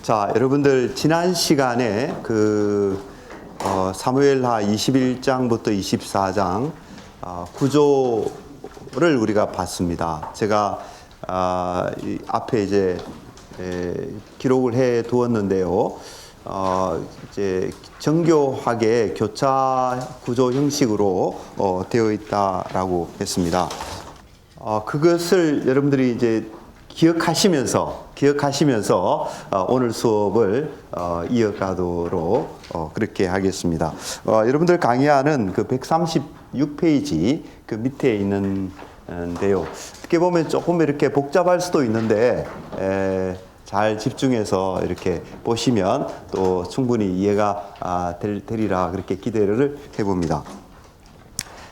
자, 여러분들 지난 시간에 사무엘하 21장부터 24장 구조를 우리가 봤습니다. 제가 앞에 이제 기록을 해 두었는데요. 이제 정교하게 교차 구조 형식으로 되어 있다라고 했습니다. 그것을 여러분들이 이제 기억하시면서 오늘 수업을 이어가도록 그렇게 하겠습니다. 여러분들 강의하는 그 136페이지 그 밑에 있는데요. 어떻게 보면 조금 이렇게 복잡할 수도 있는데 잘 집중해서 이렇게 보시면 또 충분히 이해가 되리라 그렇게 기대를 해봅니다.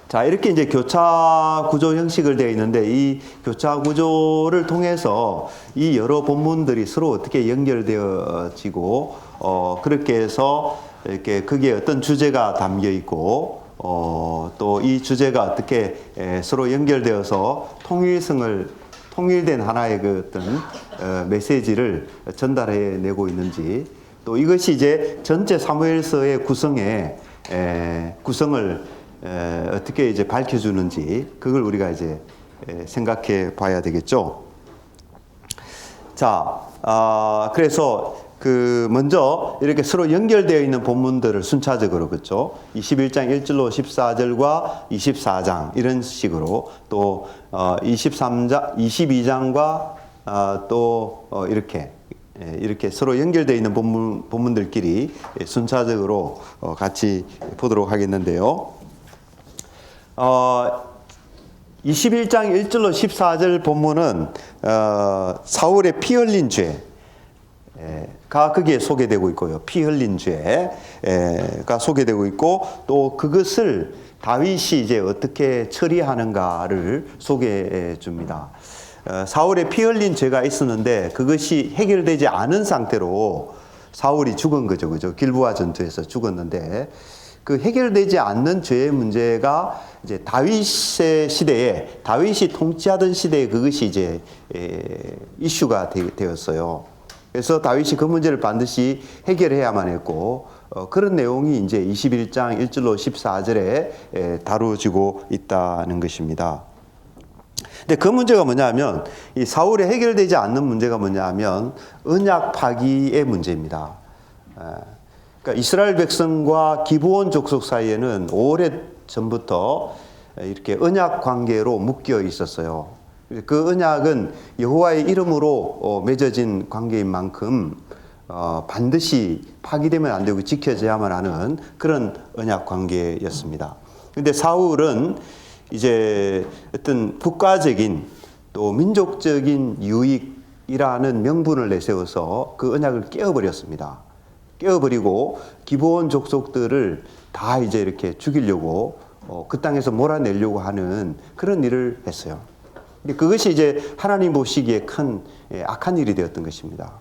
자, 이렇게 이제 교차 구조 형식을 되어 있는데 이 교차 구조를 통해서 이 여러 본문들이 서로 어떻게 연결되어지고 그렇게 해서 이렇게 그게 어떤 주제가 담겨 있고 또 이 주제가 어떻게 서로 연결되어서 통일된 하나의 그 어떤 메시지를 전달해 내고 있는지, 또 이것이 이제 전체 사무엘서의 구성을 어떻게 이제 밝혀주는지, 그걸 우리가 이제 생각해 봐야 되겠죠. 자, 그래서 먼저 이렇게 서로 연결되어 있는 본문들을 순차적으로, 그렇죠? 21장 1절로 14절과 24장 이런 식으로, 또 22장과 또 이렇게 서로 연결되어 있는 본문들끼리 순차적으로 같이 보도록 하겠는데요. 21장 1절로 14절 본문은 사울의 피 흘린 죄가 거기에 소개되고 있고요. 피 흘린 죄가 소개되고 있고, 또 그것을 다윗이 이제 어떻게 처리하는가를 소개해 줍니다. 사울의 피 흘린 죄가 있었는데 그것이 해결되지 않은 상태로 사울이 죽은 거죠. 그죠? 길보아 전투에서 죽었는데, 그 해결되지 않는 죄의 문제가 이제 다윗의 시대에, 다윗이 통치하던 시대에 그것이 이제 이슈가 되었어요. 그래서 다윗이 그 문제를 반드시 해결해야만 했고, 그런 내용이 이제 21장 1절로 14절에 다루어지고 있다는 것입니다. 근데 그 문제가 뭐냐면, 이 사울의 해결되지 않는 문제가 뭐냐면 언약 파기의 문제입니다. 그러니까 이스라엘 백성과 기브온 족속 사이에는 오래 전부터 이렇게 언약 관계로 묶여 있었어요. 그 언약은 여호와의 이름으로 맺어진 관계인 만큼 반드시 파기되면 안 되고 지켜져야만 하는 그런 언약 관계였습니다. 그런데 사울은 이제 어떤 국가적인 또 민족적인 유익이라는 명분을 내세워서 그 언약을 깨어버렸습니다. 깨어버리고 기브온 족속들을 다 이제 이렇게 죽이려고 그 땅에서 몰아내려고 하는 그런 일을 했어요. 근데 그것이 이제 하나님 보시기에 큰 악한 일이 되었던 것입니다.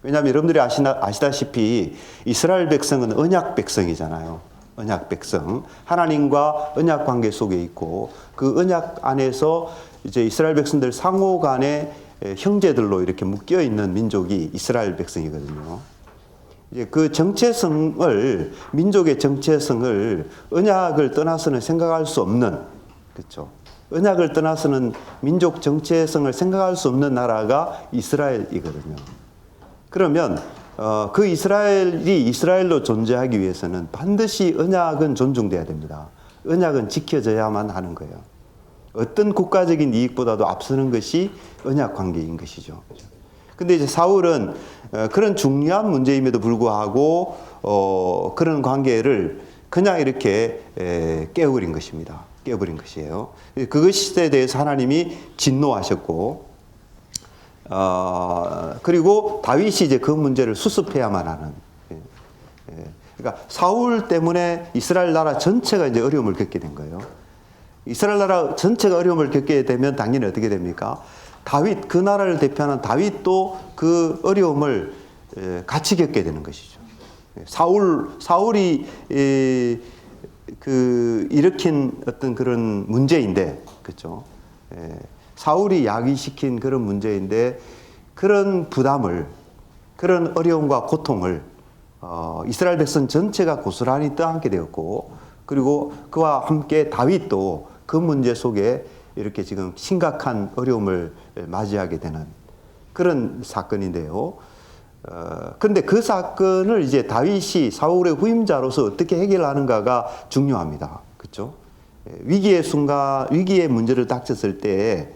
왜냐하면 여러분들이 아시다시피 이스라엘 백성은 언약 백성이잖아요. 언약 백성, 하나님과 언약 관계 속에 있고, 그 언약 안에서 이제 이스라엘 백성들 상호 간의 형제들로 이렇게 묶여 있는 민족이 이스라엘 백성이거든요. 이제 그 정체성을, 민족의 정체성을 언약을 떠나서는 생각할 수 없는, 그렇죠? 언약을 떠나서는 민족 정체성을 생각할 수 없는 나라가 이스라엘이거든요. 그러면 그 이스라엘이 이스라엘로 존재하기 위해서는 반드시 언약은 존중돼야 됩니다. 언약은 지켜져야만 하는 거예요. 어떤 국가적인 이익보다도 앞서는 것이 언약 관계인 것이죠. 근데 이제 사울은 그런 중요한 문제임에도 불구하고 그런 관계를 그냥 이렇게 깨어버린 것입니다. 깨어버린 것이에요. 그것에 대해서 하나님이 진노하셨고, 그리고 다윗이 이제 그 문제를 수습해야만 하는. 그러니까 사울 때문에 이스라엘 나라 전체가 이제 어려움을 겪게 된 거예요. 이스라엘 나라 전체가 어려움을 겪게 되면 당연히 어떻게 됩니까? 다윗, 그 나라를 대표하는 다윗도 그 어려움을 같이 겪게 되는 것이죠. 사울이 일으킨 어떤 그런 문제인데, 그렇죠? 사울이 야기시킨 그런 문제인데, 그런 부담을 그런 어려움과 고통을 이스라엘 백성 전체가 고스란히 떠안게 되었고, 그리고 그와 함께 다윗도 그 문제 속에 이렇게 지금 심각한 어려움을 맞이하게 되는 그런 사건인데요. 근데 그 사건을 이제 다윗이 사울의 후임자로서 어떻게 해결하는가가 중요합니다. 그렇죠? 위기의 순간, 위기의 문제를 닥쳤을 때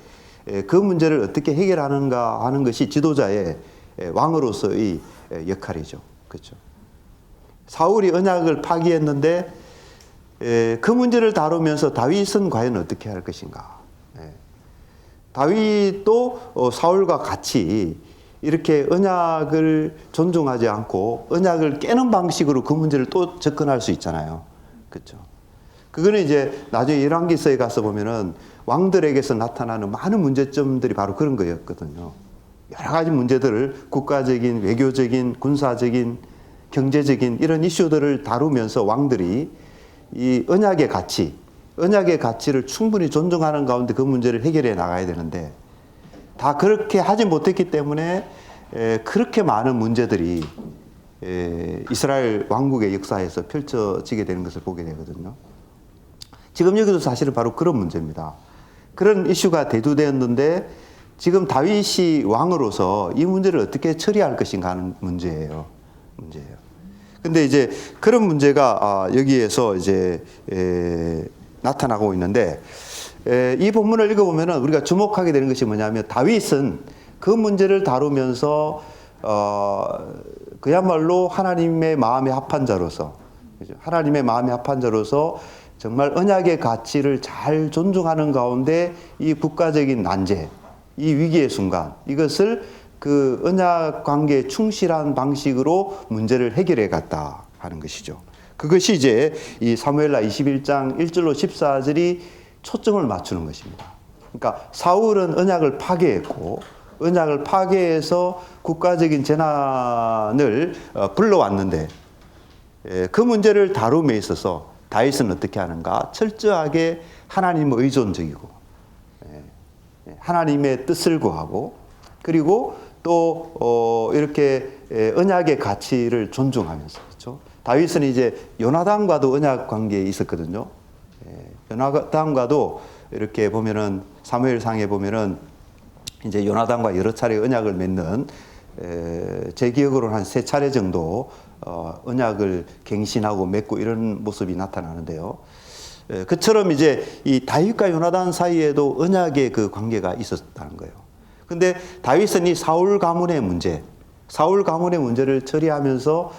그 문제를 어떻게 해결하는가 하는 것이 지도자의 왕으로서의 역할이죠. 그렇죠? 사울이 언약을 파기했는데 그 문제를 다루면서 다윗은 과연 어떻게 할 것인가? 다윗도 사울과 같이 이렇게 언약을 존중하지 않고 언약을 깨는 방식으로 그 문제를 또 접근할 수 있잖아요. 그렇죠? 그거는 이제 나중에 열왕기서에 가서 보면은 왕들에게서 나타나는 많은 문제점들이 바로 그런 거였거든요. 여러 가지 문제들을 국가적인, 외교적인, 군사적인, 경제적인 이런 이슈들을 다루면서 왕들이 이 언약의 가치를 충분히 존중하는 가운데 그 문제를 해결해 나가야 되는데 다 그렇게 하지 못했기 때문에 그렇게 많은 문제들이 이스라엘 왕국의 역사에서 펼쳐지게 되는 것을 보게 되거든요. 지금 여기도 사실은 바로 그런 문제입니다. 그런 이슈가 대두되었는데 지금 다윗이 왕으로서 이 문제를 어떻게 처리할 것인가 하는 문제예요. 근데 이제 그런 문제가 여기에서 이제 나타나고 있는데 이 본문을 읽어보면 우리가 주목하게 되는 것이 뭐냐면 다윗은 그 문제를 다루면서 그야말로 하나님의 마음에 합한 자로서 정말 언약의 가치를 잘 존중하는 가운데 이 국가적인 난제, 이 위기의 순간 이것을 그 언약 관계에 충실한 방식으로 문제를 해결해 갔다 하는 것이죠. 그것이 이제 이 사무엘하 21장 1절로 14절이 초점을 맞추는 것입니다. 그러니까 사울은 언약을 파괴했고 언약을 파괴해서 국가적인 재난을 불러왔는데 그 문제를 다룸에 있어서 다윗은 어떻게 하는가? 철저하게 하나님 의존적이고 하나님의 뜻을 구하고 그리고 또 이렇게 언약의 가치를 존중하면서 그렇죠? 다윗은 이제 요나단과도 언약 관계에 있었거든요. 요나단과도 이렇게 보면은 사무엘상에 보면은 이제 요나단과 여러 차례 언약을 맺는 제 기억으로는 한 3차례 정도 언약을 갱신하고 맺고 이런 모습이 나타나는데요. 그처럼 이제 이 다윗과 요나단 사이에도 언약의 그 관계가 있었다는 거예요. 근데 다윗은 이 사울 가문의 문제를 처리하면서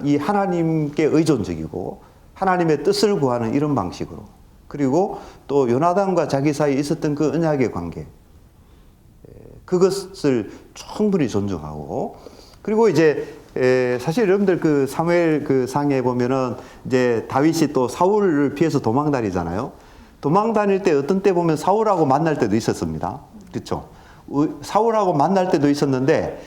이 하나님께 의존적이고 하나님의 뜻을 구하는 이런 방식으로 그리고 또 요나단과 자기 사이에 있었던 그 언약의 관계 그것을 충분히 존중하고 그리고 이제 사실 여러분들 그 사무엘 그 상에 보면은 이제 다윗이 또 사울을 피해서 도망 다니잖아요. 도망 다닐 때 어떤 때 보면 사울하고 만날 때도 있었습니다. 그렇죠? 사울하고 만날 때도 있었는데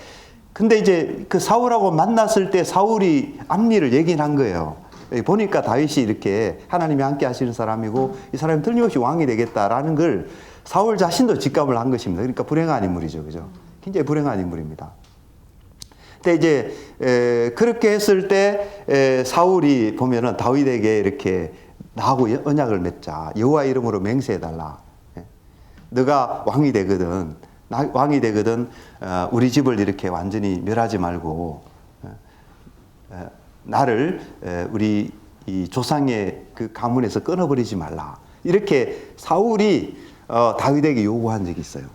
근데 이제 그 사울하고 만났을 때 사울이 앞일을 얘기는 한 거예요. 보니까 다윗이 이렇게 하나님이 함께 하시는 사람이고 이 사람이 틀림없이 왕이 되겠다라는 걸 사울 자신도 직감을 한 것입니다. 그러니까 불행한 인물이죠. 그죠? 굉장히 불행한 인물입니다. 근데 이제 그렇게 했을 때 사울이 보면은 다윗에게 이렇게 나하고 언약을 맺자. 여호와 이름으로 맹세해달라. 너가 왕이 되거든 우리 집을 이렇게 완전히 멸하지 말고 나를 우리 이 조상의 그 가문에서 끊어버리지 말라. 이렇게 사울이 다윗에게 요구한 적이 있어요.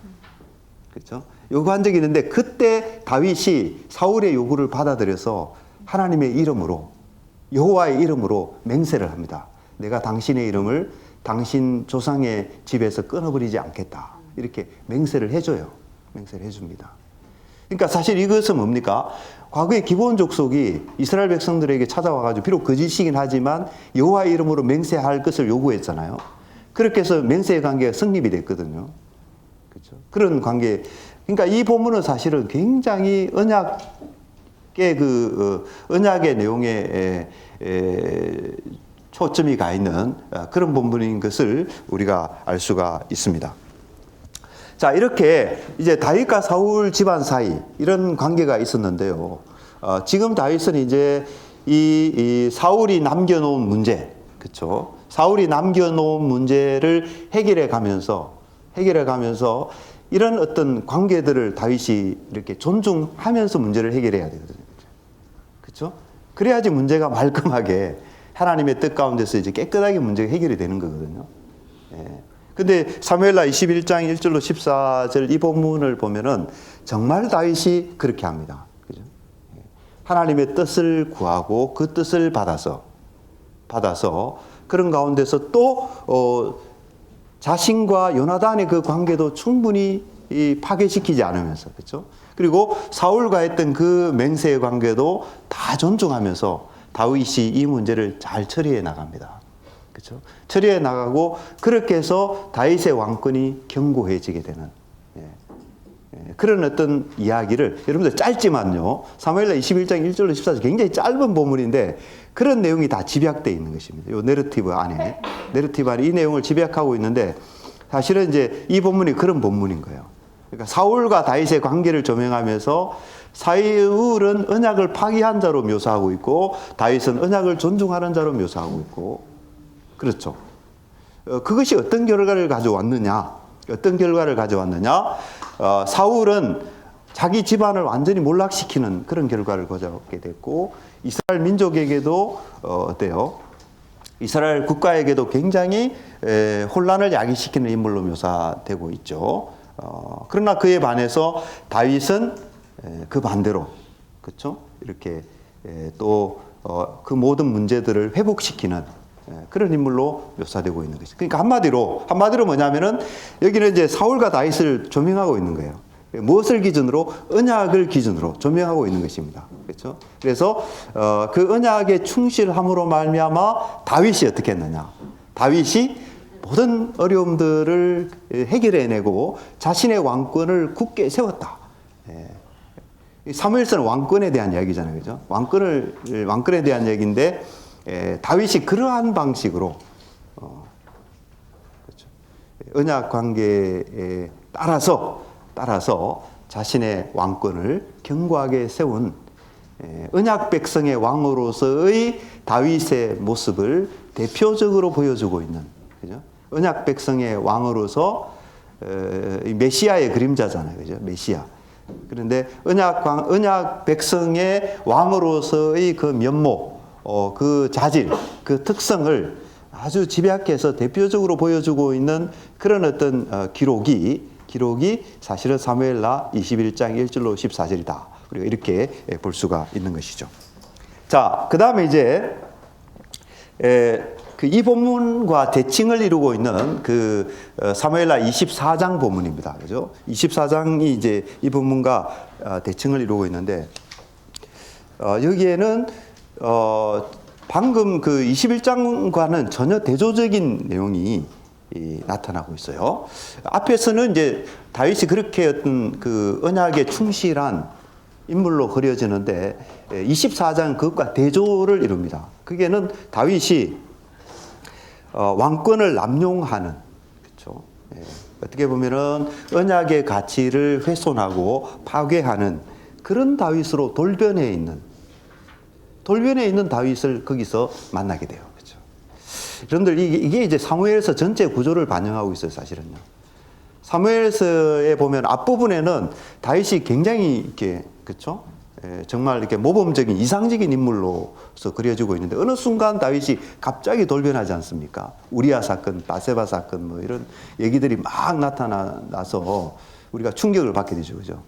그렇죠? 요구한 적이 있는데 그때 다윗이 사울의 요구를 받아들여서 하나님의 이름으로 여호와의 이름으로 맹세를 합니다. 내가 당신의 이름을 당신 조상의 집에서 끊어버리지 않겠다. 이렇게 맹세를 해줘요. 맹세를 해줍니다. 그러니까 사실 이것은 뭡니까? 과거의 기본 족속이 이스라엘 백성들에게 찾아와가지고 비록 거짓이긴 하지만 여호와의 이름으로 맹세할 것을 요구했잖아요. 그렇게 해서 맹세의 관계가 성립이 됐거든요. 그렇죠? 그런 관계. 그러니까 이 본문은 사실은 굉장히 언약의 언약의 내용에 초점이 가 있는 그런 본문인 것을 우리가 알 수가 있습니다. 자, 이렇게 이제 다윗과 사울 집안 사이 이런 관계가 있었는데요. 지금 다윗은 이제 이 사울이 남겨놓은 문제, 그렇죠? 사울이 남겨놓은 문제를 해결해 가면서 이런 어떤 관계들을 다윗이 이렇게 존중하면서 문제를 해결해야 되거든요. 그렇죠? 그래야지 문제가 말끔하게 하나님의 뜻 가운데서 이제 깨끗하게 문제가 해결이 되는 거거든요. 예. 근데 사무엘하 21장 1절로 14절 이 본문을 보면은 정말 다윗이 그렇게 합니다. 그죠? 하나님의 뜻을 구하고 그 뜻을 받아서 그런 가운데서 또 자신과 요나단의 그 관계도 충분히 파괴시키지 않으면서, 그렇죠? 그리고 사울과 했던 그 맹세의 관계도 다 존중하면서 다윗이 이 문제를 잘 처리해 나갑니다. 그렇죠? 처리해 나가고 그렇게 해서 다윗의 왕권이 견고해지게 되는 그런 어떤 이야기를 여러분들 짧지만요. 사무엘하 21장 1절로 14절 굉장히 짧은 본문인데 그런 내용이 다 집약되어 있는 것입니다. 이 내러티브 안에 이 내용을 집약하고 있는데 사실은 이제 이 본문이 그런 본문인 거예요. 그러니까 사울과 다윗의 관계를 조명하면서 사울은 언약을 파기한 자로 묘사하고 있고 다윗은 언약을 존중하는 자로 묘사하고 있고 그렇죠. 그것이 어떤 결과를 가져왔느냐? 사울은 자기 집안을 완전히 몰락시키는 그런 결과를 가져오게 됐고 이스라엘 민족에게도 어때요? 이스라엘 국가에게도 굉장히 혼란을 야기시키는 인물로 묘사되고 있죠. 그러나 그에 반해서 다윗은 그 반대로 그렇죠? 이렇게 또 그 모든 문제들을 회복시키는 그런 인물로 묘사되고 있는 것이죠. 그러니까 한마디로 뭐냐면은 여기는 이제 사울과 다윗을 조명하고 있는 거예요. 무엇을 기준으로? 언약을 기준으로 조명하고 있는 것입니다. 그렇죠? 그래서 그 언약에 충실함으로 말미암아 다윗이 어떻게 했느냐? 다윗이 모든 어려움들을 해결해내고 자신의 왕권을 굳게 세웠다. 사무엘서는 왕권에 대한 이야기잖아요, 그죠? 왕권에 대한 얘기인데 다윗이 그러한 방식으로 그렇죠? 언약 관계에 따라서 자신의 왕권을 견고하게 세운 언약 백성의 왕으로서의 다윗의 모습을 대표적으로 보여주고 있는, 그죠? 언약 백성의 왕으로서 메시아의 그림자잖아요, 그죠? 메시아. 그런데 언약 백성의 왕으로서의 그 면모, 그 자질, 그 특성을 아주 집약해서 대표적으로 보여주고 있는 그런 어떤 기록이 사실은 사무엘하 21장 1절로 14절이다. 우리가 이렇게 볼 수가 있는 것이죠. 자, 그 다음에 이제 이 본문과 대칭을 이루고 있는 그 사무엘하 24장 본문입니다. 그죠? 24장이 이제 이 본문과 대칭을 이루고 있는데 여기에는 방금 그 21장과는 전혀 대조적인 내용이 나타나고 있어요. 앞에서는 이제 다윗이 그렇게 어떤 그 언약에 충실한 인물로 그려지는데 24장 그것과 대조를 이룹니다. 그게는 다윗이 왕권을 남용하는, 그렇죠? 어떻게 보면은 언약의 가치를 훼손하고 파괴하는 그런 다윗으로 돌변해 있는 다윗을 거기서 만나게 돼요. 그렇죠? 여러분들 이게 이제 사무엘서 전체 구조를 반영하고 있어요, 사실은요. 사무엘서에 보면 앞부분에는 다윗이 굉장히 이렇게, 그렇죠? 정말 이렇게 모범적인 이상적인 인물로서 그려지고 있는데 어느 순간 다윗이 갑자기 돌변하지 않습니까? 우리아 사건, 바세바 사건 뭐 이런 얘기들이 막 나타나서 우리가 충격을 받게 되죠, 그죠?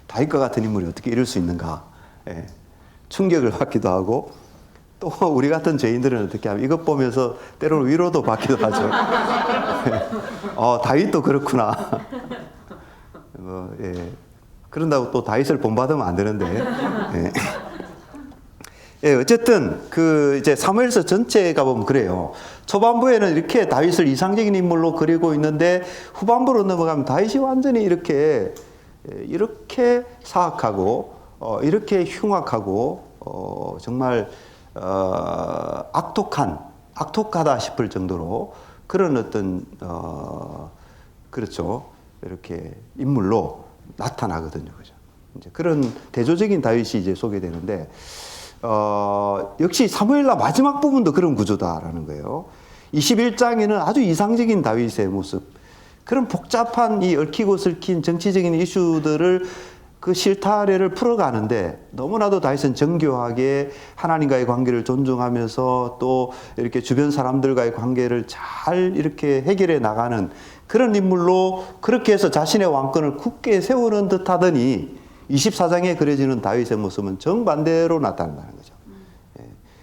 다윗과 같은 인물이 어떻게 이럴 수 있는가? 충격을 받기도 하고 또 우리 같은 죄인들은 어떻게 하면 이것 보면서 때로는 위로도 받기도 하죠. 다윗도 그렇구나. 그런다고 또 다윗을 본받으면 안 되는데. 어쨌든 이제 사무엘서 전체가 보면 그래요. 초반부에는 이렇게 다윗을 이상적인 인물로 그리고 있는데 후반부로 넘어가면 다윗이 완전히 이렇게 사악하고 이렇게 흉악하고 정말 악독하다 싶을 정도로 그런 어떤 그렇죠. 이렇게 인물로 나타나거든요. 그죠? 이제 그런 대조적인 다윗이 이제 소개되는데, 역시 사무엘라 마지막 부분도 그런 구조다라는 거예요. 21장에는 아주 이상적인 다윗의 모습, 그런 복잡한 이 얽히고 설킨 정치적인 이슈들을 그 실타래를 풀어가는데 너무나도 다윗은 정교하게 하나님과의 관계를 존중하면서 또 이렇게 주변 사람들과의 관계를 잘 이렇게 해결해 나가는 그런 인물로 그렇게 해서 자신의 왕권을 굳게 세우는 듯 하더니 24장에 그려지는 다윗의 모습은 정반대로 나타난다는 거죠.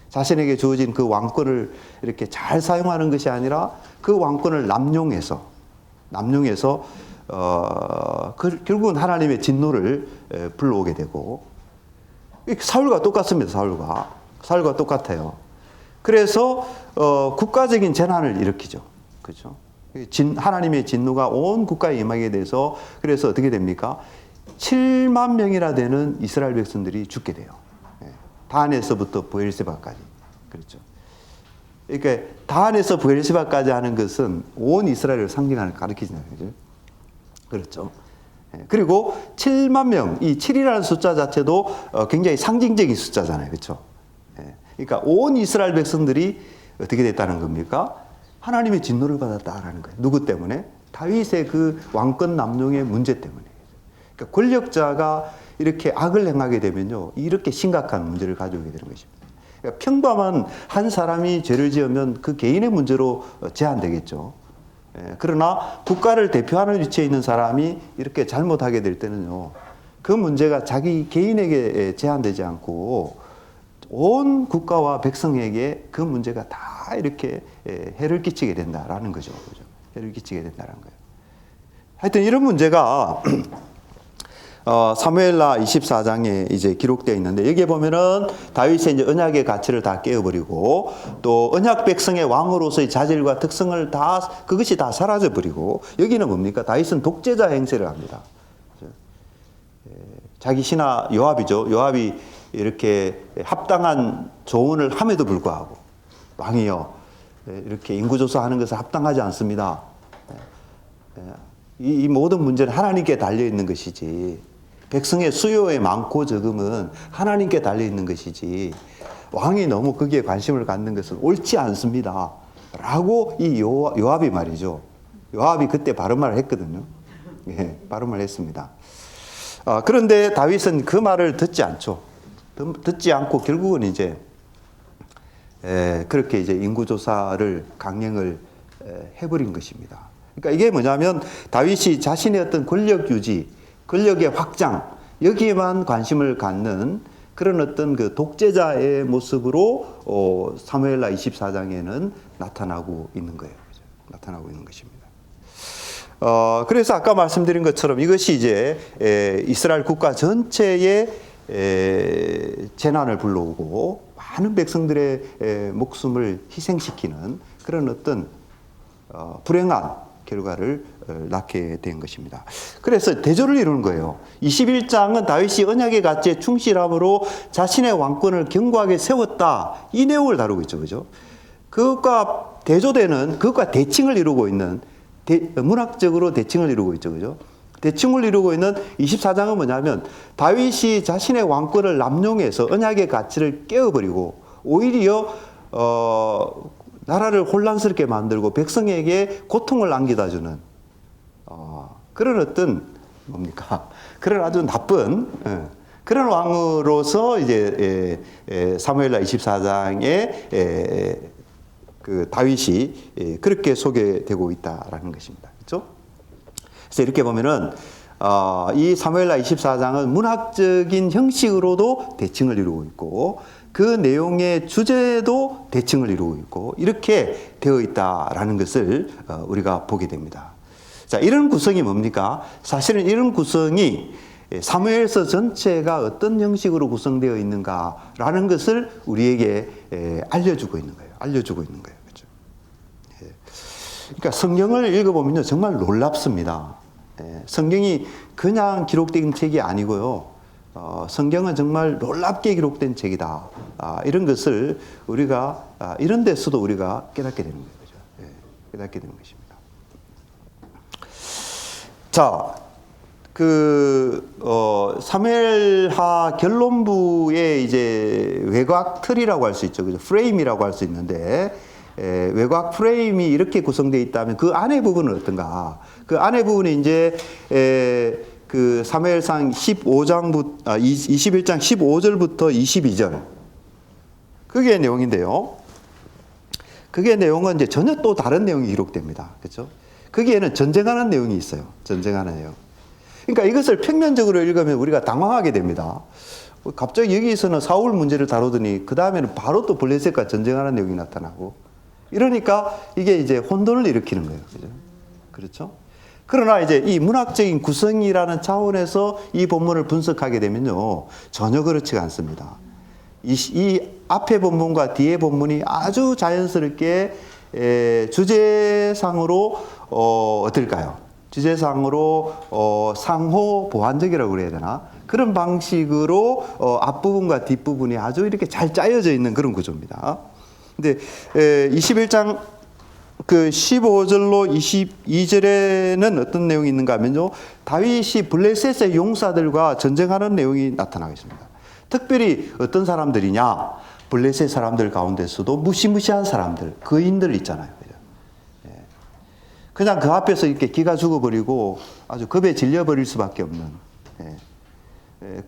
자신에게 주어진 그 왕권을 이렇게 잘 사용하는 것이 아니라 그 왕권을 남용해서 결국은 하나님의 진노를 불러오게 되고, 사울과 똑같습니다. 사울과 똑같아요. 그래서 국가적인 재난을 일으키죠. 그렇죠? 하나님의 진노가 온 국가에 임하게 돼서, 그래서 어떻게 됩니까? 7만 명이나 되는 이스라엘 백성들이 죽게 돼요. 단에서부터 브엘세바까지. 그렇죠. 그러니까 단에서 브엘세바까지 하는 것은 온 이스라엘을 상징하는, 가르치잖아요. 그렇죠. 그리고 7만 명, 이 7이라는 숫자 자체도 굉장히 상징적인 숫자잖아요. 그렇죠. 그러니까 온 이스라엘 백성들이 어떻게 됐다는 겁니까? 하나님의 진노를 받았다라는 거예요. 누구 때문에? 다윗의 그 왕권 남용의 문제 때문에. 그러니까 권력자가 이렇게 악을 행하게 되면요, 이렇게 심각한 문제를 가져오게 되는 것입니다. 그러니까 평범한 한 사람이 죄를 지으면 그 개인의 문제로 제한되겠죠. 그러나 국가를 대표하는 위치에 있는 사람이 이렇게 잘못하게 될 때는요, 그 문제가 자기 개인에게 제한되지 않고 온 국가와 백성에게 그 문제가 다 이렇게 해를 끼치게 된다라는 거죠. 그죠? 해를 끼치게 된다는 거예요. 하여튼 이런 문제가 사무엘라 24장에 이제 기록되어 있는데, 여기에 보면은 다윗의 이제 언약의 가치를 다 깨어버리고, 또 언약 백성의 왕으로서의 자질과 특성을 그것이 다 사라져버리고, 여기는 뭡니까? 다윗은 독재자 행세를 합니다. 자기 신하 요압이죠. 요압이 이렇게 합당한 조언을 함에도 불구하고, 왕이요, 이렇게 인구조사하는 것은 합당하지 않습니다. 이 모든 문제는 하나님께 달려있는 것이지, 백성의 수요의 많고 적음은 하나님께 달려있는 것이지, 왕이 너무 거기에 관심을 갖는 것은 옳지 않습니다. 라고 이 요압이 말이죠. 요압이 그때 바른 말을 했거든요. 예, 바른 말을 했습니다. 그런데 다윗은 그 말을 듣지 않죠. 듣지 않고 결국은 이제 그렇게 이제 인구조사를 강행을 해버린 것입니다. 그러니까 이게 뭐냐면 다윗이 자신의 어떤 권력 유지, 권력의 확장, 여기에만 관심을 갖는 그런 어떤 그 독재자의 모습으로 사무엘라 24장에는 나타나고 있는 거예요. 나타나고 있는 것입니다. 그래서 아까 말씀드린 것처럼 이것이 이제 이스라엘 국가 전체의 재난을 불러오고 많은 백성들의 목숨을 희생시키는 그런 어떤 불행한 결과를 낳게 된 것입니다. 그래서 대조를 이루는 거예요. 21장은 다윗이 언약의 가치에 충실함으로 자신의 왕권을 견고하게 세웠다, 이 내용을 다루고 있죠. 그죠? 그것과 대조되는, 그것과 대칭을 이루고 있는, 문학적으로 대칭을 이루고 있죠. 그죠? 대칭을 이루고 있는 24장은 뭐냐면, 다윗이 자신의 왕권을 남용해서 언약의 가치를 깨어버리고 오히려 나라를 혼란스럽게 만들고 백성에게 고통을 안겨다 주는 그런 어떤 뭡니까? 그런 아주 나쁜 그런 왕으로서 이제 사무엘라 24장에 그 다윗이 그렇게 소개되고 있다라는 것입니다. 그렇죠? 그래서 이렇게 보면은 이 사무엘라 24장은 문학적인 형식으로도 대칭을 이루고 있고, 그 내용의 주제도 대칭을 이루고 있고, 이렇게 되어 있다라는 것을 우리가 보게 됩니다. 자, 이런 구성이 뭡니까? 사실은 이런 구성이 사무엘서 전체가 어떤 형식으로 구성되어 있는가라는 것을 우리에게 알려주고 있는 거예요. 그렇죠? 그러니까 성경을 읽어보면요, 정말 놀랍습니다. 성경이 그냥 기록된 책이 아니고요, 성경은 정말 놀랍게 기록된 책이다. 이런 것을 우리가 이런 데서도 우리가 깨닫게 되는 거죠. 깨닫게 되는 것입니다. 자, 사무엘하 결론부의 이제 외곽 틀이라고 할 수 있죠. 그죠? 프레임이라고 할 수 있는데, 외곽 프레임이 이렇게 구성되어 있다면 그 안에 부분은 어떤가? 그 안에 부분이 이제, 그 사무엘상 21장 15절부터 22절. 그게 내용인데요. 그게 내용은 이제 전혀 또 다른 내용이 기록됩니다. 그렇죠? 거기에는 전쟁하는 내용이 있어요. 전쟁하는 내용. 그러니까 이것을 평면적으로 읽으면 우리가 당황하게 됩니다. 갑자기 여기서는 사울 문제를 다루더니 그 다음에는 바로 또 블레셋과 전쟁하는 내용이 나타나고 이러니까 이게 이제 혼돈을 일으키는 거예요. 그죠? 그렇죠? 그러나 이제 이 문학적인 구성이라는 차원에서 이 본문을 분석하게 되면요. 전혀 그렇지가 않습니다. 이 앞에 본문과 뒤에 본문이 아주 자연스럽게 주제상으로 어떨까요? 주제상으로 상호 보완적이라고 그래야 되나? 그런 방식으로 앞부분과 뒷부분이 아주 이렇게 잘 짜여져 있는 그런 구조입니다. 근데 21장 그 15절로 22절에는 어떤 내용이 있는가 하면요. 다윗이 블레셋의 용사들과 전쟁하는 내용이 나타나고 있습니다. 특별히 어떤 사람들이냐? 블레셋 사람들 가운데서도 무시무시한 사람들, 거인들 있잖아요. 그냥 그 앞에서 이렇게 기가 죽어버리고 아주 겁에 질려버릴 수밖에 없는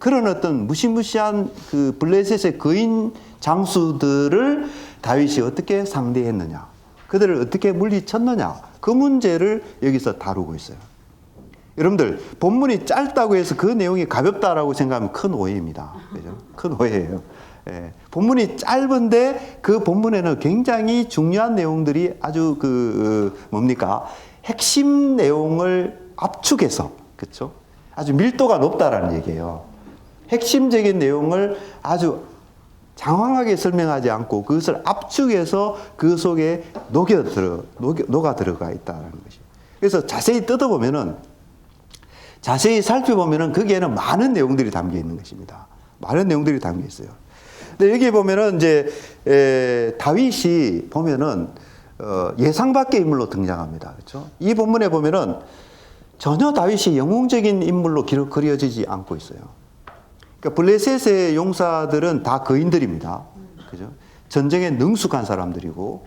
그런 어떤 무시무시한 그 블레셋의 거인 장수들을 다윗이 어떻게 상대했느냐, 그들을 어떻게 물리쳤느냐, 그 문제를 여기서 다루고 있어요. 여러분들 본문이 짧다고 해서 그 내용이 가볍다라고 생각하면 큰 오해입니다. 그죠? 큰 오해예요. 본문이 짧은데 그 본문에는 굉장히 중요한 내용들이 아주 뭡니까? 핵심 내용을 압축해서, 그렇죠? 아주 밀도가 높다라는 얘기예요. 핵심적인 내용을 아주 장황하게 설명하지 않고 그것을 압축해서 그 속에 녹아 들어가 있다는 것이. 그래서 자세히 뜯어보면은, 자세히 살펴보면은 거기에는 많은 내용들이 담겨 있는 것입니다. 많은 내용들이 담겨 있어요. 근데 여기 보면은 이제 다윗이 보면은 예상 밖의 인물로 등장합니다. 그렇죠? 이 본문에 보면은 전혀 다윗이 영웅적인 인물로 그려지지 않고 있어요. 그러니까 블레셋의 용사들은 다 거인들입니다. 그죠? 전쟁에 능숙한 사람들이고,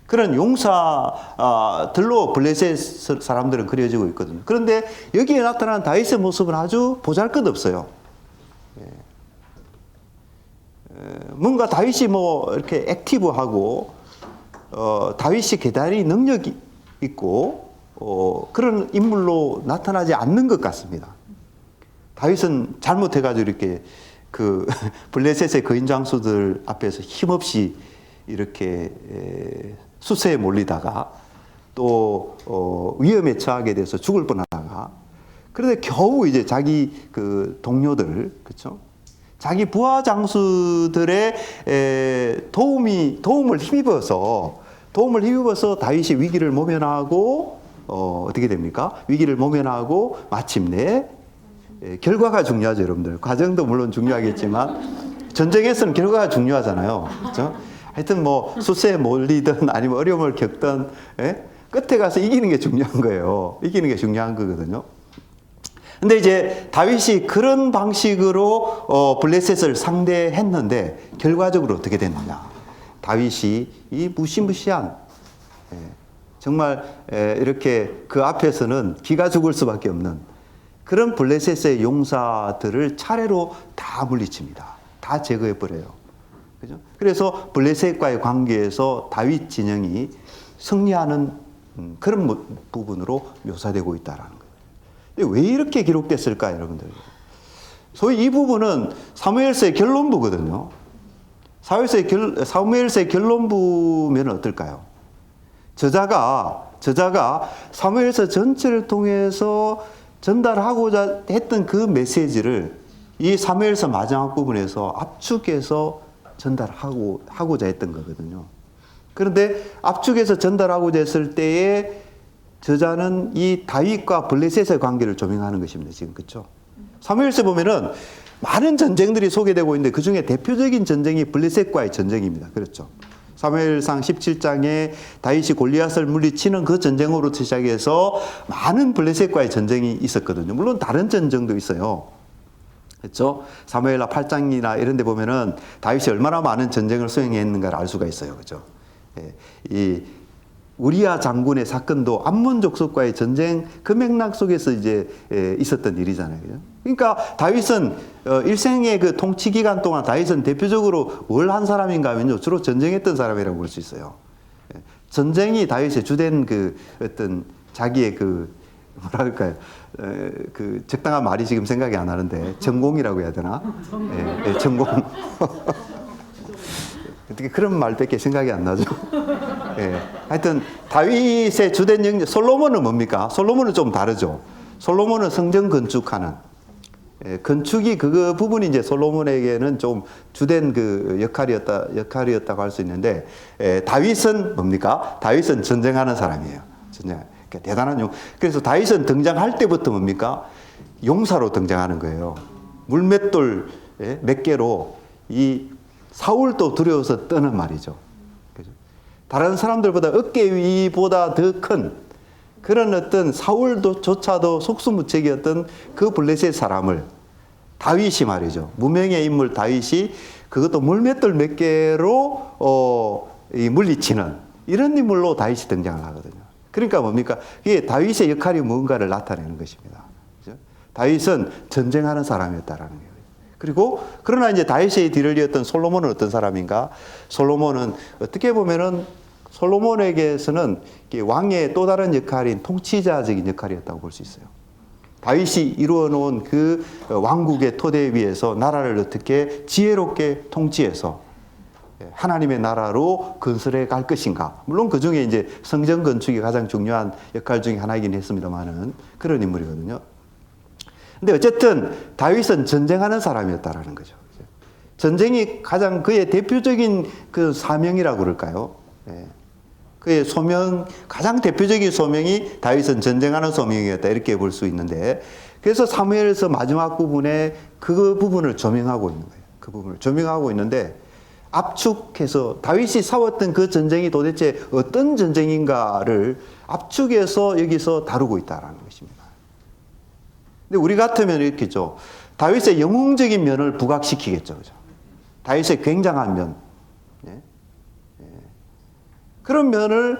그런 용사들로 블레셋 사람들은 그려지고 있거든요. 그런데 여기에 나타난 다윗의 모습은 아주 보잘것없어요. 뭔가 다윗이 뭐 이렇게 액티브하고 다윗이 대단히 능력이 있고 그런 인물로 나타나지 않는 것 같습니다. 다윗은 잘못해가지고 이렇게 그 블레셋의 거인 장수들 앞에서 힘없이 이렇게 수세에 몰리다가 또 위험에 처하게 돼서 죽을 뻔하다가, 그런데 겨우 이제 자기 그 동료들, 그렇죠? 자기 부하 장수들의 도움을 힘입어서 다윗이 위기를 모면하고 어떻게 됩니까? 위기를 모면하고 마침내 결과가 중요하죠, 여러분들. 과정도 물론 중요하겠지만 전쟁에서는 결과가 중요하잖아요, 그렇죠? 하여튼 뭐 수세에 몰리든 아니면 어려움을 겪든 끝에 가서 이기는 게 중요한 거예요. 이기는 게 중요한 거거든요. 근데 이제 다윗이 그런 방식으로 블레셋을 상대했는데 결과적으로 어떻게 됐느냐? 다윗이 이 무시무시한 정말 이렇게 그 앞에서는 기가 죽을 수밖에 없는 그런 블레셋의 용사들을 차례로 다 물리칩니다. 다 제거해 버려요. 그죠? 그래서 블레셋과의 관계에서 다윗 진영이 승리하는 그런 부분으로 묘사되고 있다라는 거예요. 근데 왜 이렇게 기록됐을까, 여러분들? 소위 이 부분은 사무엘서의 결론부거든요. 사무엘서의 결론부면 어떨까요? 저자가 사무엘서 전체를 통해서 전달하고자 했던 그 메시지를 이 사무엘서 마지막 부분에서 압축해서 전달하고자 했던 거거든요. 그런데 압축해서 전달하고자 했을 때에 저자는 이 다윗과 블레셋의 관계를 조명하는 것입니다. 지금, 그렇죠? 사무엘서 보면은 많은 전쟁들이 소개되고 있는데 그 중에 대표적인 전쟁이 블레셋과의 전쟁입니다. 그렇죠? 사무엘상 17장에 다윗이 골리앗을 물리치는 그 전쟁으로부터 시작해서 많은 블레셋과의 전쟁이 있었거든요. 물론 다른 전쟁도 있어요. 그렇죠? 사무엘하 8장이나 이런 데 보면은 다윗이 얼마나 많은 전쟁을 수행했는가를 알 수가 있어요. 그렇죠? 예, 이 우리야 장군의 사건도 암몬 족속과의 전쟁 그 맥락 속에서 이제 있었던 일이잖아요. 그죠? 그러니까 다윗은 일생의 그 통치 기간 동안 다윗은 대표적으로 뭘 한 사람인가 하면요. 주로 전쟁했던 사람이라고 볼 수 있어요. 전쟁이 다윗의 주된 그 어떤 자기의 그 뭐랄까요. 그 적당한 말이 지금 생각이 안 나는데 전공이라고 해야 되나? 예, 전공. 어떻게 그런 말밖에 생각이 안 나죠. 예. 하여튼 다윗의 주된 영역 솔로몬은 뭡니까? 솔로몬은 좀 다르죠. 솔로몬은 성전 건축하는 건축이 그 부분이 이제 솔로몬에게는 좀 주된 그 역할이었다고 할 수 있는데 다윗은 뭡니까? 다윗은 전쟁하는 사람이에요. 전쟁. 그러니까 대단한 그래서 다윗은 등장할 때부터 뭡니까? 용사로 등장하는 거예요. 물맷돌 몇 개로 이 사울도 두려워서 떠는 말이죠. 다른 사람들보다 어깨 위보다 더 큰 그런 어떤 사울조차도 속수무책이었던 그 블레셋 사람을 다윗이 말이죠. 무명의 인물 다윗이 그것도 물맷돌 몇 개로 물리치는 이런 인물로 다윗이 등장을 하거든요. 그러니까 뭡니까? 이게 다윗의 역할이 뭔가를 나타내는 것입니다. 그렇죠? 다윗은 전쟁하는 사람이었다라는 거예요. 그리고 그러나 이제 다윗의 뒤를 이었던 솔로몬은 어떤 사람인가? 솔로몬은 어떻게 보면은 솔로몬에게서는 왕의 또 다른 역할인 통치자적인 역할이었다고 볼 수 있어요. 다윗이 이루어 놓은 그 왕국의 토대 위에서 나라를 어떻게 지혜롭게 통치해서 하나님의 나라로 건설해 갈 것인가. 물론 그 중에 이제 성전 건축이 가장 중요한 역할 중에 하나이긴 했습니다만은 그런 인물이거든요. 근데 어쨌든 다윗은 전쟁하는 사람이었다라는 거죠. 전쟁이 가장 그의 대표적인 그 사명이라고 그럴까요? 그의 소명, 가장 대표적인 소명이 다윗은 전쟁하는 소명이었다. 이렇게 볼 수 있는데, 그래서 사무엘서 마지막 부분에 그 부분을 조명하고 있는 거예요. 그 부분을 조명하고 있는데, 압축해서 다윗이 싸웠던 그 전쟁이 도대체 어떤 전쟁인가를 압축해서 여기서 다루고 있다는 것입니다. 근데 우리 같으면 이렇겠죠. 다윗의 영웅적인 면을 부각시키겠죠. 그죠? 다윗의 굉장한 면. 그런 면을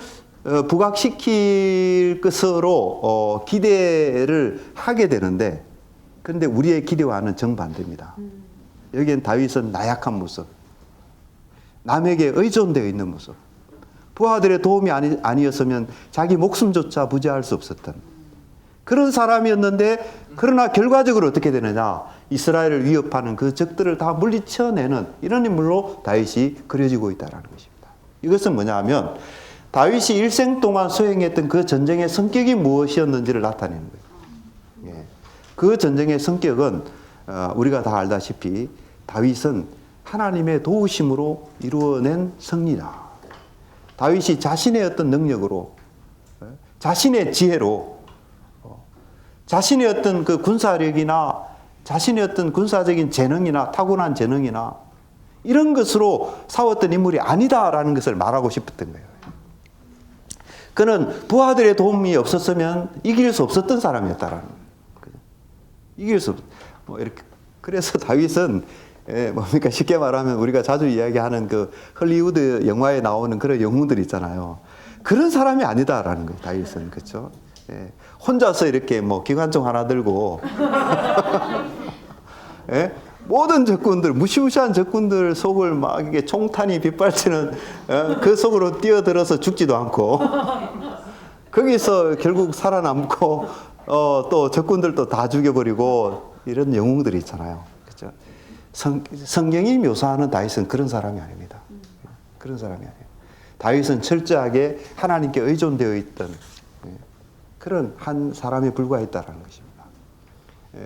부각시킬 것으로 기대를 하게 되는데, 그런데 우리의 기대와는 정반대입니다. 여기엔 다윗은 나약한 모습, 남에게 의존되어 있는 모습, 부하들의 도움이 아니었으면 자기 목숨조차 부지할 수 없었던 그런 사람이었는데, 그러나 결과적으로 어떻게 되느냐? 이스라엘을 위협하는 그 적들을 다 물리쳐내는 이런 인물로 다윗이 그려지고 있다는 것입니다. 이것은 뭐냐 하면 다윗이 일생 동안 수행했던 그 전쟁의 성격이 무엇이었는지를 나타내는 거예요. 예. 그 전쟁의 성격은 우리가 다 알다시피 다윗은 하나님의 도우심으로 이루어낸 승리다. 다윗이 자신의 어떤 능력으로, 자신의 지혜로, 자신의 어떤 그 군사력이나 자신의 어떤 군사적인 재능이나 타고난 재능이나 이런 것으로 싸웠던 인물이 아니다라는 것을 말하고 싶었던 거예요. 그는 부하들의 도움이 없었으면 이길 수 없었던 사람이었다라는 거예요. 이길 수 뭐 이렇게. 그래서 다윗은 뭡니까? 쉽게 말하면 우리가 자주 이야기하는 그 헐리우드 영화에 나오는 그런 영웅들 있잖아요. 그런 사람이 아니다라는 거예요. 다윗은. 그렇죠? 예. 혼자서 이렇게 뭐 기관총 하나 들고 예? 모든 적군들, 무시무시한 적군들 속을 막 이게 총탄이 빗발치는 그 속으로 뛰어들어서 죽지도 않고 거기서 결국 살아남고 또 적군들도 다 죽여버리고 이런 영웅들이 있잖아요. 그렇죠? 성경이 묘사하는 다윗은 그런 사람이 아닙니다. 그런 사람이 아니에요. 다윗은 철저하게 하나님께 의존되어 있던 그런 한 사람에 불과했다라는 것입니다.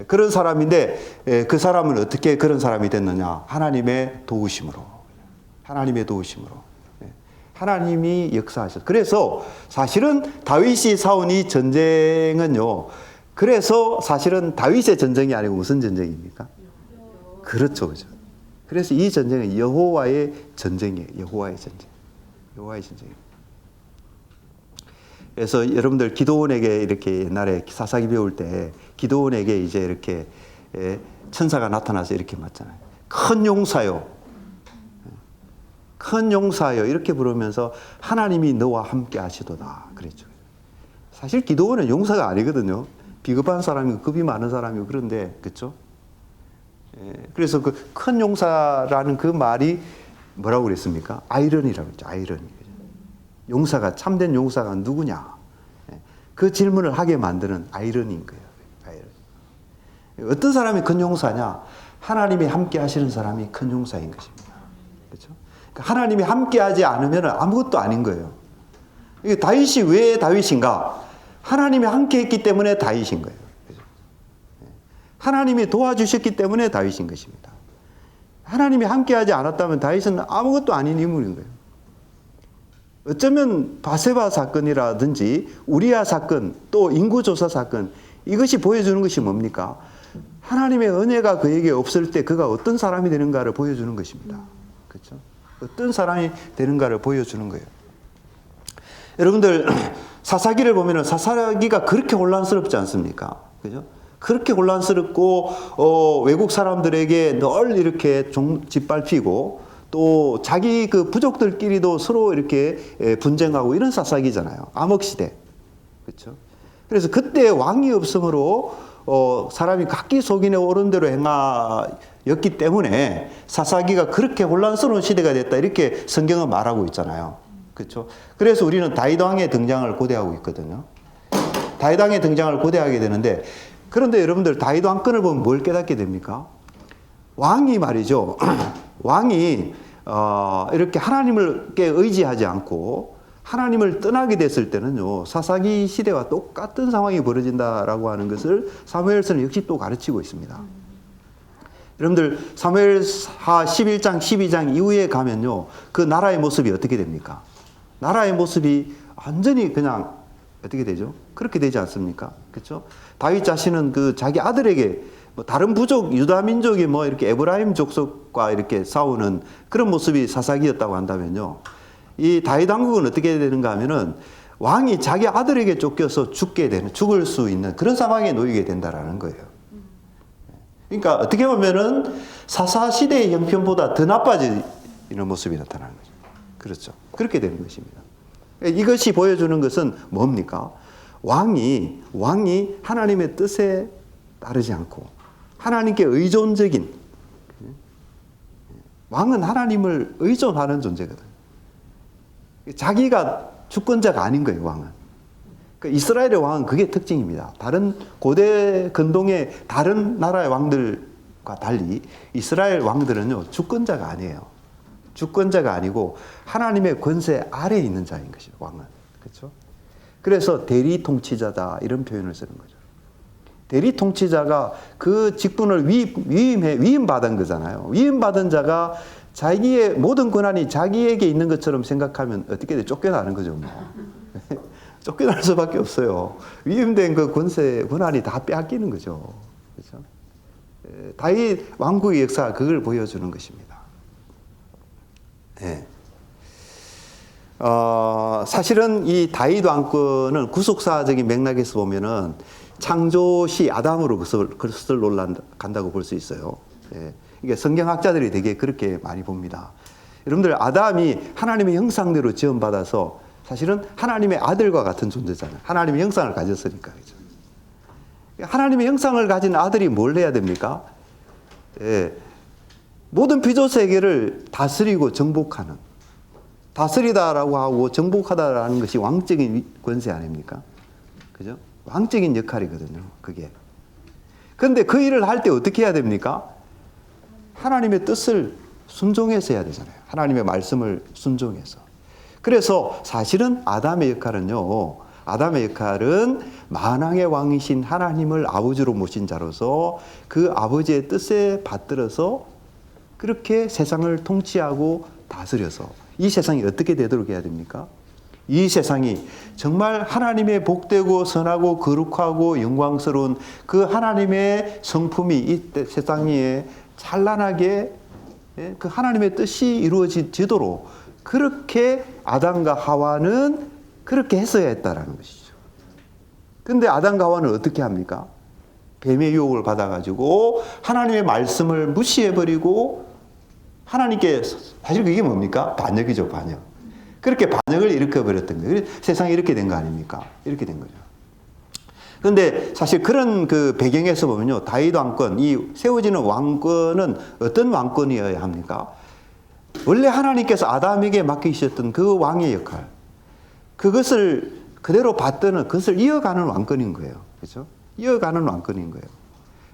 그런 사람인데 그 사람은 어떻게 그런 사람이 됐느냐? 하나님의 도우심으로. 하나님의 도우심으로. 하나님이 역사하셨어요. 그래서 사실은 다윗이 싸운 이 전쟁은요. 그래서 사실은 다윗의 전쟁이 아니고 무슨 전쟁입니까? 그렇죠. 그렇죠. 그래서 이 전쟁은 여호와의 전쟁이에요. 여호와의 전쟁. 여호와의 전쟁입니다. 그래서 여러분들 기도원에게 이렇게 옛날에 사사기 배울 때 기도원에게 이제 이렇게 천사가 나타나서 이렇게 맞잖아요. 큰 용사요. 큰 용사요. 이렇게 부르면서 하나님이 너와 함께 하시도다. 그랬죠. 사실 기도원은 용사가 아니거든요. 비겁한 사람이고 급이 많은 사람이고 그런데 그렇죠? 그래서 그 큰 용사라는 그 말이 뭐라고 그랬습니까? 아이러니라고 했죠. 아이러니. 용사가 참된 용사가 누구냐? 그 질문을 하게 만드는 아이러니인 거예요. 아이러니. 어떤 사람이 큰 용사냐? 하나님이 함께 하시는 사람이 큰 용사인 것입니다. 그렇죠? 그러니까 하나님이 함께 하지 않으면 아무것도 아닌 거예요. 이게 다윗이 왜 다윗인가? 하나님이 함께 했기 때문에 다윗인 거예요. 그렇죠? 하나님이 도와주셨기 때문에 다윗인 것입니다. 하나님이 함께 하지 않았다면 다윗은 아무것도 아닌 인물인 거예요. 어쩌면 바세바 사건이라든지 우리아 사건 또 인구조사 사건 이것이 보여주는 것이 뭡니까? 하나님의 은혜가 그에게 없을 때 그가 어떤 사람이 되는가를 보여주는 것입니다. 그렇죠? 어떤 사람이 되는가를 보여주는 거예요. 여러분들 사사기를 보면 사사기가 그렇게 혼란스럽지 않습니까? 그죠? 그렇게 혼란스럽고 외국 사람들에게 늘 이렇게 짓밟히고 또 자기 그 부족들끼리도 서로 이렇게 분쟁하고 이런 사사기잖아요. 암흑시대. 그렇죠? 그래서 그때 왕이 없으므로 사람이 각기 속인의 옳은 대로 행하였기 때문에 사사기가 그렇게 혼란스러운 시대가 됐다. 이렇게 성경은 말하고 있잖아요. 그렇죠? 그래서 우리는 다윗 왕의 등장을 고대하고 있거든요. 다윗 왕의 등장을 고대하게 되는데 그런데 여러분들 다윗 왕권을 보면 뭘 깨닫게 됩니까? 왕이 말이죠. 왕이 이렇게 하나님께 의지하지 않고 하나님을 떠나게 됐을 때는요. 사사기 시대와 똑같은 상황이 벌어진다라고 하는 것을 사무엘서는 역시 또 가르치고 있습니다. 여러분들 사무엘하 11장 12장 이후에 가면요. 그 나라의 모습이 어떻게 됩니까? 나라의 모습이 완전히 그냥 어떻게 되죠? 그렇게 되지 않습니까? 그렇죠? 다윗 자신은 그 자기 아들에게 뭐 다른 부족 유다 민족이 뭐 이렇게 에브라임 족속과 이렇게 싸우는 그런 모습이 사사기였다고 한다면요. 이 다윗 왕국은 어떻게 되는가 하면은 왕이 자기 아들에게 쫓겨서 죽을 수 있는 그런 상황에 놓이게 된다라는 거예요. 그러니까 어떻게 보면은 사사 시대의 형편보다 더 나빠지는 모습이 나타나는 거죠. 그렇죠. 그렇게 되는 것입니다. 이것이 보여주는 것은 뭡니까? 왕이 하나님의 뜻에 따르지 않고 하나님께 의존적인 왕은 하나님을 의존하는 존재거든요. 자기가 주권자가 아닌 거예요, 왕은. 그러니까 이스라엘의 왕은 그게 특징입니다. 다른 고대 근동의 다른 나라의 왕들과 달리 이스라엘 왕들은요, 주권자가 아니에요. 주권자가 아니고 하나님의 권세 아래에 있는 자인 것이에요, 왕은. 그렇죠? 그래서 대리 통치자다 이런 표현을 쓰는 거죠. 대리 통치자가 그 직분을 위임받은 거잖아요. 위임받은 자가 자기의 모든 권한이 자기에게 있는 것처럼 생각하면 어떻게 돼? 쫓겨나는 거죠, 뭐. 쫓겨날 수밖에 없어요. 위임된 그 권한이 다 빼앗기는 거죠. 그렇죠? 다윗 왕국의 역사가 그걸 보여주는 것입니다. 네. 사실은 이 다윗 왕권은 구속사적인 맥락에서 보면은 창조시 아담으로 그것을 간다고 볼 수 있어요. 예. 이게 성경학자들이 되게 그렇게 많이 봅니다. 여러분들 아담이 하나님의 형상대로 지음받아서 사실은 하나님의 아들과 같은 존재잖아요. 하나님의 형상을 가졌으니까. 그렇죠? 하나님의 형상을 가진 아들이 뭘 해야 됩니까? 예. 모든 피조 세계를 다스리고 정복하는, 다스리다라고 하고 정복하다라는 것이 왕적인 권세 아닙니까? 그죠? 왕적인 역할이거든요, 그게. 그런데 그 일을 할 때 어떻게 해야 됩니까? 하나님의 뜻을 순종해서 해야 되잖아요. 하나님의 말씀을 순종해서. 그래서 사실은 아담의 역할은 만왕의 왕이신 하나님을 아버지로 모신 자로서 그 아버지의 뜻에 받들어서 그렇게 세상을 통치하고 다스려서 이 세상이 어떻게 되도록 해야 됩니까? 이 세상이 정말 하나님의 복되고 선하고 거룩하고 영광스러운 그 하나님의 성품이 이 세상 위에 찬란하게 그 하나님의 뜻이 이루어지도록 그렇게 아담과 하와는 그렇게 했어야 했다라는 것이죠. 근데 아담과 하와는 어떻게 합니까? 뱀의 유혹을 받아가지고 하나님의 말씀을 무시해버리고 하나님께, 사실 그게 뭡니까? 반역이죠, 반역. 그렇게 반역을 일으켜버렸던 거예요. 세상이 이렇게 된 거 아닙니까? 이렇게 된 거죠. 그런데 사실 그런 그 배경에서 보면요, 다윗 왕권, 이 세워지는 왕권은 어떤 왕권이어야 합니까? 원래 하나님께서 아담에게 맡기셨던 그 왕의 역할, 그것을 그대로 받드는, 그것을 이어가는 왕권인 거예요. 그렇죠? 이어가는 왕권인 거예요.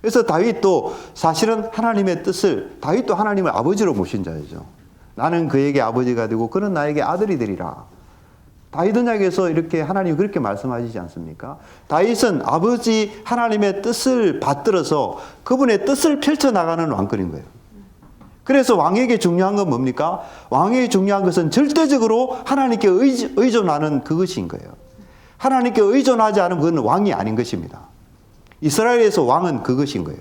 그래서 다윗도 사실은 하나님의 뜻을, 다윗도 하나님을 아버지로 모신 자이죠. 나는 그에게 아버지가 되고 그는 나에게 아들이 되리라. 다윗 언약에서 이렇게 하나님이 그렇게 말씀하시지 않습니까? 다윗은 아버지 하나님의 뜻을 받들어서 그분의 뜻을 펼쳐나가는 왕권인 거예요. 그래서 왕에게 중요한 건 뭡니까? 왕에게 중요한 것은 절대적으로 하나님께 의존하는 그것인 거예요. 하나님께 의존하지 않으면 그건 왕이 아닌 것입니다. 이스라엘에서 왕은 그것인 거예요.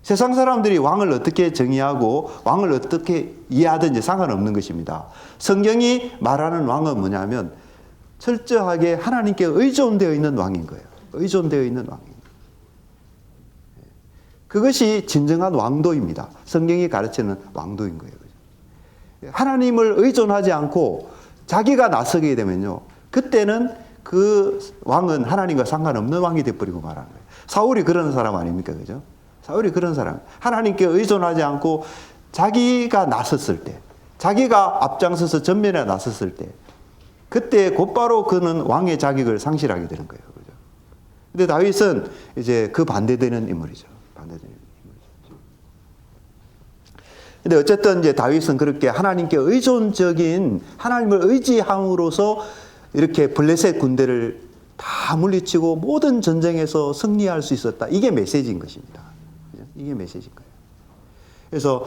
세상 사람들이 왕을 어떻게 정의하고 왕을 어떻게 이해하든지 상관없는 것입니다. 성경이 말하는 왕은 뭐냐면 철저하게 하나님께 의존되어 있는 왕인 거예요. 의존되어 있는 왕인 거예요. 그것이 진정한 왕도입니다. 성경이 가르치는 왕도인 거예요. 하나님을 의존하지 않고 자기가 나서게 되면요, 그때는 그 왕은 하나님과 상관없는 왕이 되어버리고 말하는 거예요. 사울이 그런 사람 아닙니까? 그죠? 사울이 그런 사람. 하나님께 의존하지 않고 자기가 나섰을 때, 자기가 앞장서서 전면에 나섰을 때, 그때 곧바로 그는 왕의 자격을 상실하게 되는 거예요. 그죠? 근데 다윗은 이제 그 반대되는 인물이죠. 반대되는 인물이죠. 근데 어쨌든 이제 다윗은 그렇게 하나님께 의존적인, 하나님을 의지함으로써 이렇게 블레셋 군대를 다 물리치고 모든 전쟁에서 승리할 수 있었다. 이게 메시지인 것입니다. 이게 메시지인 거예요. 그래서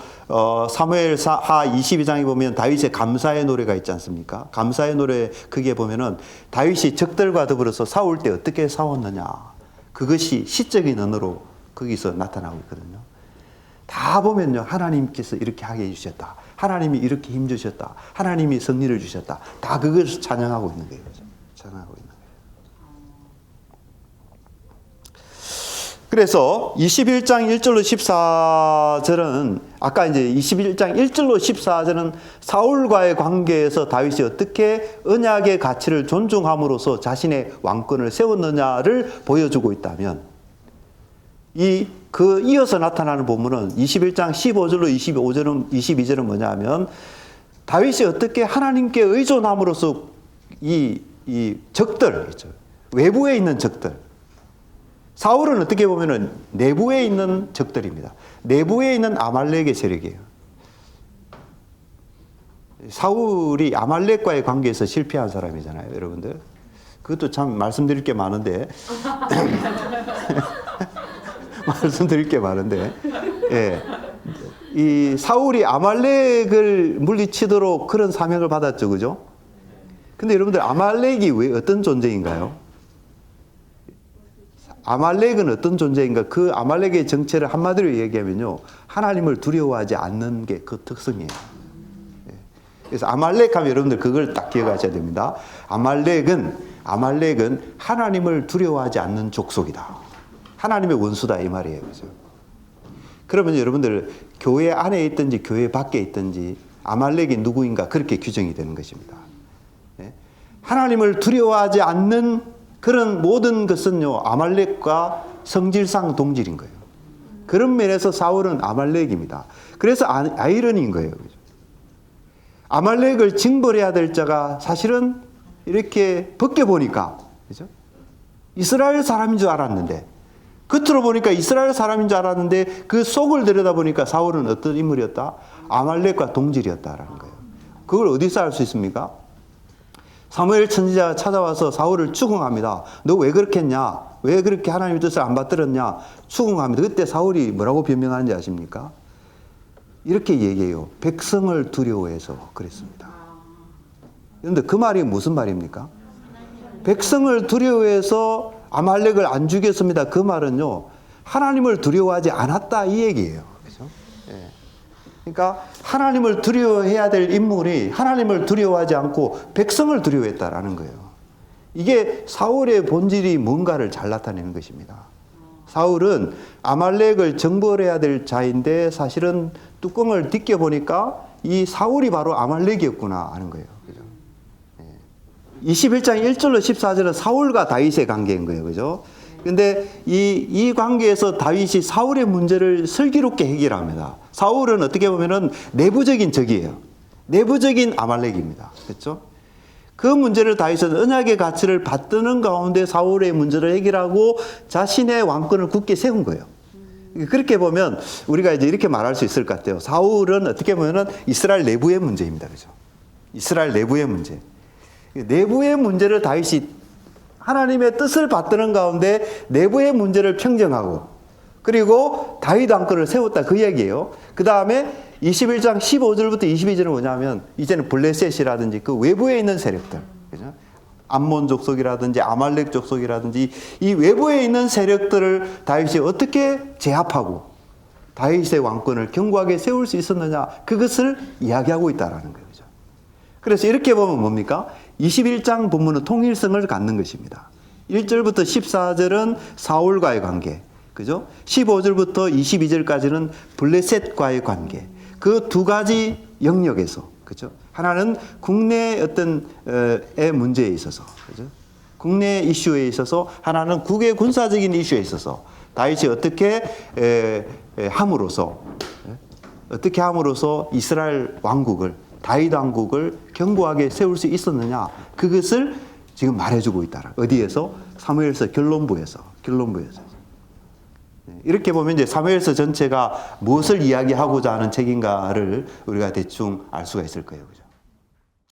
사무엘하 22장에 보면 다윗의 감사의 노래가 있지 않습니까? 감사의 노래 그게 보면은 다윗이 적들과 더불어서 싸울 때 어떻게 싸웠느냐, 그것이 시적인 언어로 거기서 나타나고 있거든요. 다 보면요, 하나님께서 이렇게 하게 해주셨다, 하나님이 이렇게 힘주셨다, 하나님이 승리를 주셨다, 다 그것을 찬양하고 있는 거예요. 찬양하고 있는 거예요. 그래서 21장 1절로 14절은, 아까 이제 21장 1절로 14절은 사울과의 관계에서 다윗이 어떻게 언약의 가치를 존중함으로써 자신의 왕권을 세웠느냐를 보여주고 있다면, 이어서 나타나는 본문은 21장 15절로 22절은 뭐냐면, 다윗이 어떻게 하나님께 의존함으로써 이 적들, 외부에 있는 적들, 사울은 어떻게 보면은 내부에 있는 적들입니다. 내부에 있는 아말렉의 세력이에요. 사울이 아말렉과의 관계에서 실패한 사람이잖아요, 여러분들. 그것도 참 말씀드릴 게 많은데, 말씀드릴 게 많은데, 예. 이 사울이 아말렉을 물리치도록 그런 사명을 받았죠, 그죠? 근데 여러분들, 아말렉이 왜 어떤 존재인가요? 아말렉은 어떤 존재인가? 그 아말렉의 정체를 한마디로 얘기하면요, 하나님을 두려워하지 않는 게 그 특성이에요. 그래서 아말렉 하면 여러분들 그걸 딱 기억하셔야 됩니다. 아말렉은 하나님을 두려워하지 않는 족속이다. 하나님의 원수다, 이 말이에요. 그죠? 그러면 여러분들 교회 안에 있든지 교회 밖에 있든지 아말렉이 누구인가 그렇게 규정이 되는 것입니다. 하나님을 두려워하지 않는 그런 모든 것은요, 아말렉과 성질상 동질인 거예요. 그런 면에서 사울은 아말렉입니다. 그래서 아이러니인 거예요. 그죠? 아말렉을 징벌해야 될 자가 사실은 이렇게 벗겨보니까, 그죠? 이스라엘 사람인 줄 알았는데, 겉으로 보니까 이스라엘 사람인 줄 알았는데, 그 속을 들여다보니까 사울은 어떤 인물이었다? 아말렉과 동질이었다라는 거예요. 그걸 어디서 알 수 있습니까? 사무엘 선지자가 찾아와서 사울을 추궁합니다. 너 왜 그렇게 했냐? 왜 그렇게 하나님의 뜻을 안 받들었냐? 추궁합니다. 그때 사울이 뭐라고 변명하는지 아십니까? 이렇게 얘기해요. 백성을 두려워해서 그랬습니다. 그런데 그 말이 무슨 말입니까? 백성을 두려워해서 아말렉을 안 죽였습니다. 그 말은요, 하나님을 두려워하지 않았다, 이 얘기예요. 그죠? 예. 그러니까 하나님을 두려워해야 될 인물이 하나님을 두려워하지 않고 백성을 두려워했다라는 거예요. 이게 사울의 본질이 뭔가를 잘 나타내는 것입니다. 사울은 아말렉을 정벌해야 될 자인데 사실은 뚜껑을 딛게 보니까 이 사울이 바로 아말렉이었구나 하는 거예요. 그죠? 21장 1절로 14절은 사울과 다윗의 관계인 거예요. 그죠? 근데 이 관계에서 다윗이 사울의 문제를 슬기롭게 해결합니다. 사울은 어떻게 보면은 내부적인 적이에요. 내부적인 아말렉입니다. 그렇죠? 그 문제를 다윗은 언약의 가치를 받드는 가운데 사울의 문제를 해결하고 자신의 왕권을 굳게 세운 거예요. 그렇게 보면 우리가 이제 이렇게 말할 수 있을 것 같아요. 사울은 어떻게 보면은 이스라엘 내부의 문제입니다. 그죠? 이스라엘 내부의 문제. 내부의 문제를 다윗이 하나님의 뜻을 받드는 가운데 내부의 문제를 평정하고 그리고 다윗 왕권을 세웠다 그 얘기예요. 그 다음에 21장 15절부터 22절은 뭐냐면 이제는 블레셋이라든지 그 외부에 있는 세력들, 그죠? 암몬 족속이라든지 아말렉 족속이라든지 이 외부에 있는 세력들을 다윗이 어떻게 제압하고 다윗의 왕권을 견고하게 세울 수 있었느냐 그것을 이야기하고 있다라는 거예요. 그죠? 그래서 이렇게 보면 뭡니까? 21장 본문은 통일성을 갖는 것입니다. 1절부터 14절은 사울과의 관계, 그죠? 15절부터 22절까지는 블레셋과의 관계. 그 두 가지 영역에서, 그죠? 하나는 국내 어떤 의 문제에 있어서, 그죠? 국내 이슈에 있어서 하나는 국외 군사적인 이슈에 있어서 다윗이 어떻게 함으로써 이스라엘 왕국을 다윗 왕국을 견고하게 세울 수 있었느냐 그것을 지금 말해주고 있다. 어디에서? 사무엘서 결론부에서. 이렇게 보면 이제 사무엘서 전체가 무엇을 이야기하고자 하는 책인가를 우리가 대충 알 수가 있을 거예요. 그죠?